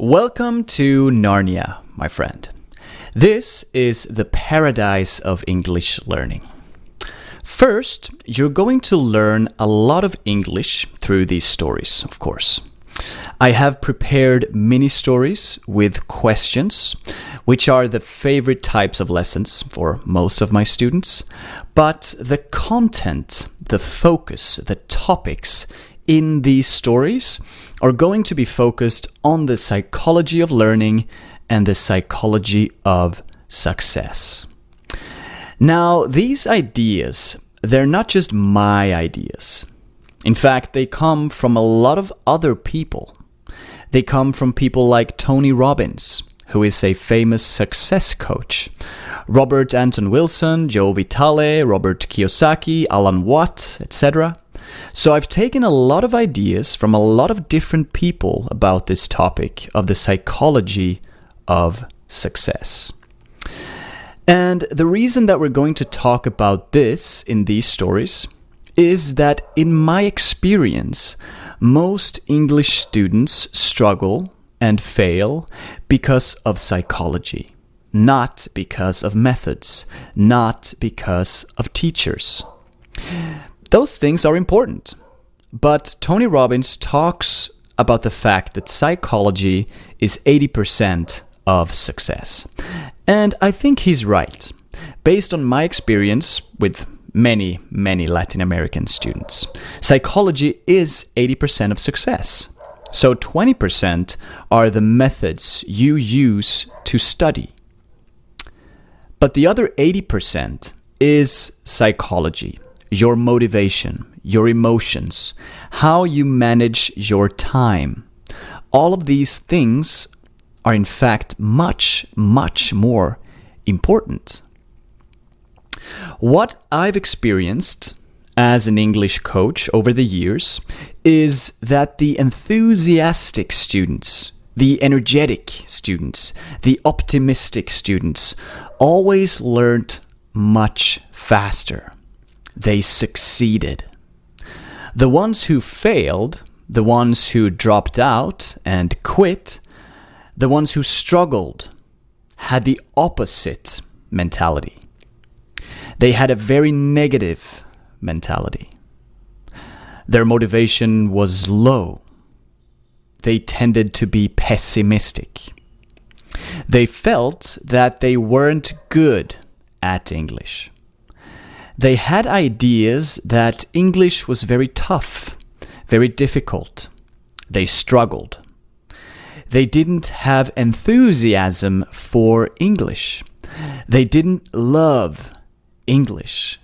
Welcome to Narnia, my friend. This is the paradise of English learning. First, you're going to learn a lot of English through these stories, of course. I have prepared mini stories with questions, which are the favorite types of lessons for most of my students. But the content, the focus, the topics in these stories are going to be focused on the psychology of learning and the psychology of success. Now, these ideas, they're not just my ideas. In fact, they come from a lot of other people. They come from people like Tony Robbins, who is a famous success coach, Robert Anton Wilson, Joe Vitale, Robert Kiyosaki, Alan Watt, etc. So I've taken a lot of ideas from a lot of different people about this topic of the psychology of success. And the reason that we're going to talk about this in these stories is that in my experience, most English students struggle and fail because of psychology, not because of methods, not because of teachers. Those things are important, but Tony Robbins talks about the fact that psychology is 80% of success. And I think he's right, based on my experience with many Latin American students. Psychology is 80% of success. So 20% are the methods you use to study. But the other 80% is psychology. Your motivation, your emotions, how you manage your time. All of these things are in fact much more important. What I've experienced as an English coach over the years is that the enthusiastic students, the energetic students, the optimistic students always learned much faster. They succeeded. The ones who failed, the ones who dropped out and quit, the ones who struggled, had the opposite mentality. They had a very negative mentality. Their motivation was low. They tended to be pessimistic. They felt that they weren't good at English. They had ideas that English was very tough, very difficult. They struggled. They didn't have enthusiasm for English. They didn't love English.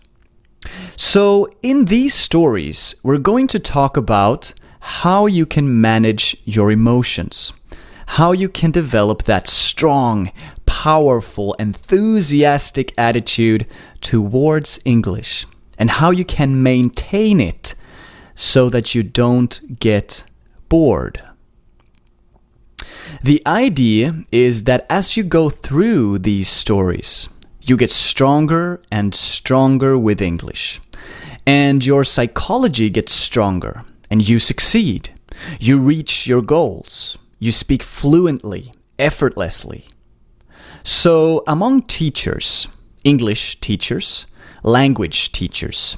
So in these stories, we're going to talk about how you can manage your emotions, how you can develop that strong, powerful, enthusiastic attitude towards English, and how you can maintain it so that you don't get bored. The idea is that as you go through these stories, you get stronger and stronger with English, and your psychology gets stronger, and you succeed. You reach your goals. You speak fluently, effortlessly. So among teachers, English teachers, language teachers,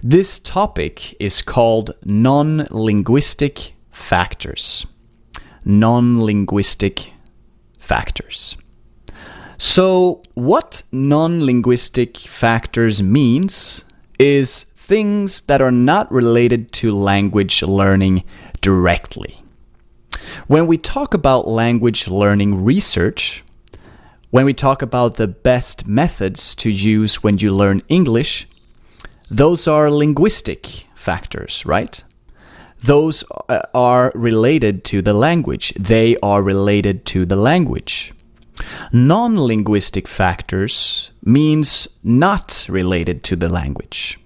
this topic is called non-linguistic factors. Non-linguistic factors. So what non-linguistic factors means is things that are not related to language learning directly. When we talk about language learning research, when we talk about the best methods to use when you learn English, those are linguistic factors, right? Those are related to the language. They are related to the language. Non-linguistic factors means not related to the language.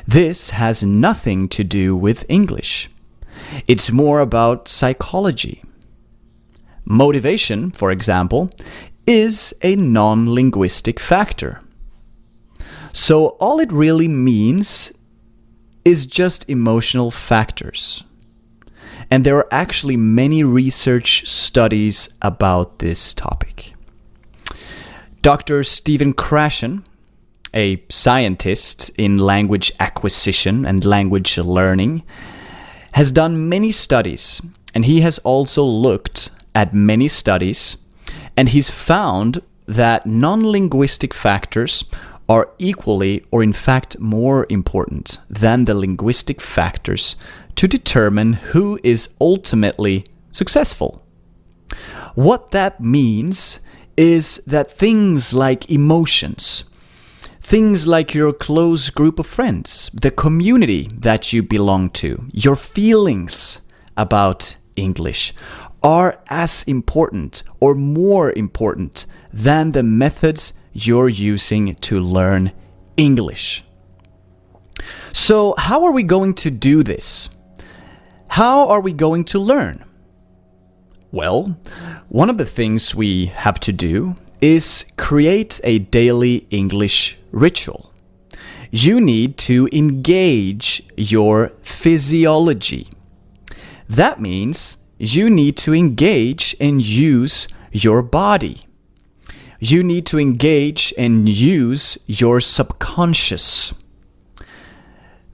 This has nothing to do with English. It's more about psychology. Motivation, for example, is a non-linguistic factor. So all it really means is just emotional factors. And there are actually many research studies about this topic. Dr. Stephen Krashen, a scientist in language acquisition and language learning, has done many studies, and he has also looked at many studies, and he's found that non-linguistic factors are equally, or in fact more important than the linguistic factors to determine who is ultimately successful. What that means is that things like emotions, things like your close group of friends, the community that you belong to, your feelings about English are as important or more important than the methods you're using to learn English. So, how are we going to do this? How are we going to learn? Well, one of the things we have to do is create a daily English ritual. You need to engage your physiology. That means you need to engage and use your body. You need to engage and use your subconscious.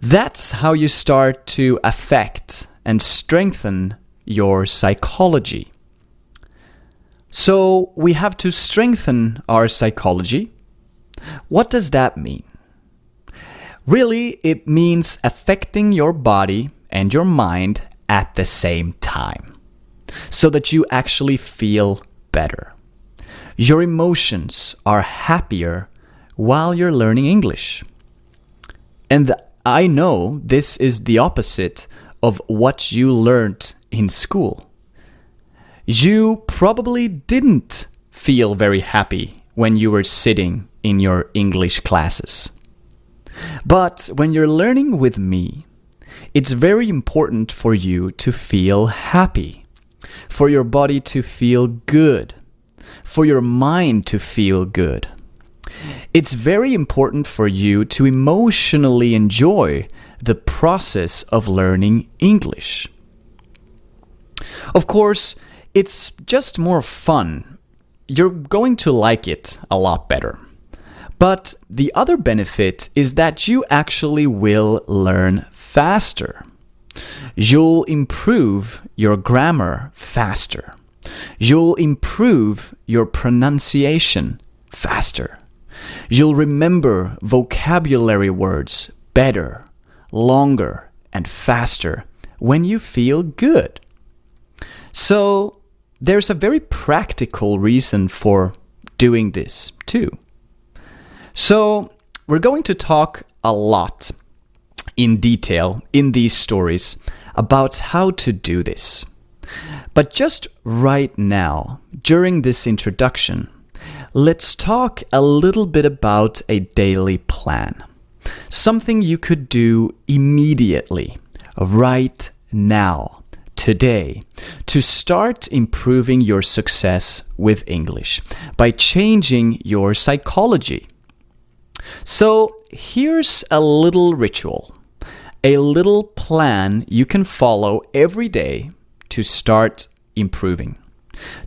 That's how you start to affect and strengthen your psychology. So we have to strengthen our psychology. What does that mean? Really, it means affecting your body and your mind at the same time, so that you actually feel better. Your emotions are happier while you're learning English. And I know this is the opposite of what you learned in school. You probably didn't feel very happy when you were sitting in your English classes. But when you're learning with me, it's very important for you to feel happy, for your body to feel good, for your mind to feel good. It's very important for you to emotionally enjoy the process of learning English. Of course, it's just more fun. You're going to like it a lot better. But the other benefit is that you actually will learn faster. You'll improve your grammar faster. You'll improve your pronunciation faster. You'll remember vocabulary words better, longer, and faster when you feel good. So, there's a very practical reason for doing this too. So, we're going to talk a lot in detail in these stories about how to do this. But just right now, during this introduction, let's talk a little bit about a daily plan. Something you could do immediately, right now, today, to start improving your success with English by changing your psychology. So here's a little ritual, a little plan you can follow every day to start improving,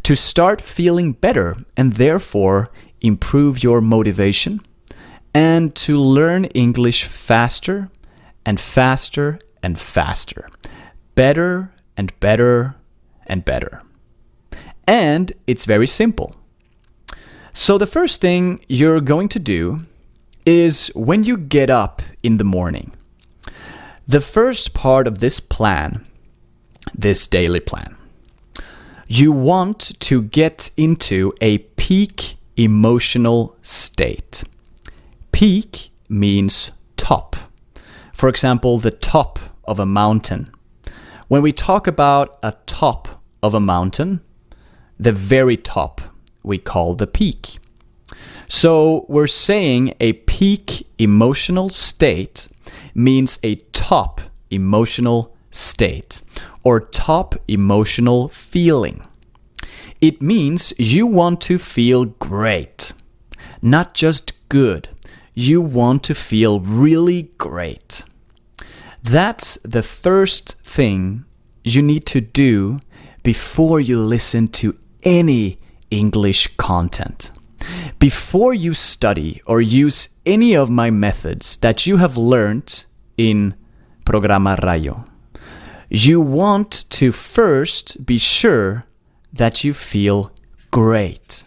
to start feeling better and therefore improve your motivation, and to learn English faster and faster and faster, better and better and better. And it's very simple. So the first thing you're going to do is when you get up in the morning, the first part of this plan, this daily plan, you want to get into a peak emotional state. Peak means top. For example, the top of a mountain. When we talk about a top of a mountain, the very top we call the peak. So we're saying a peak emotional state means a top emotional state or top emotional feeling. It means you want to feel great, not just good. You want to feel really great. That's the first thing you need to do before you listen to any English content. Before you study or use any of my methods that you have learned in Programa Rayo, you want to first be sure that you feel great.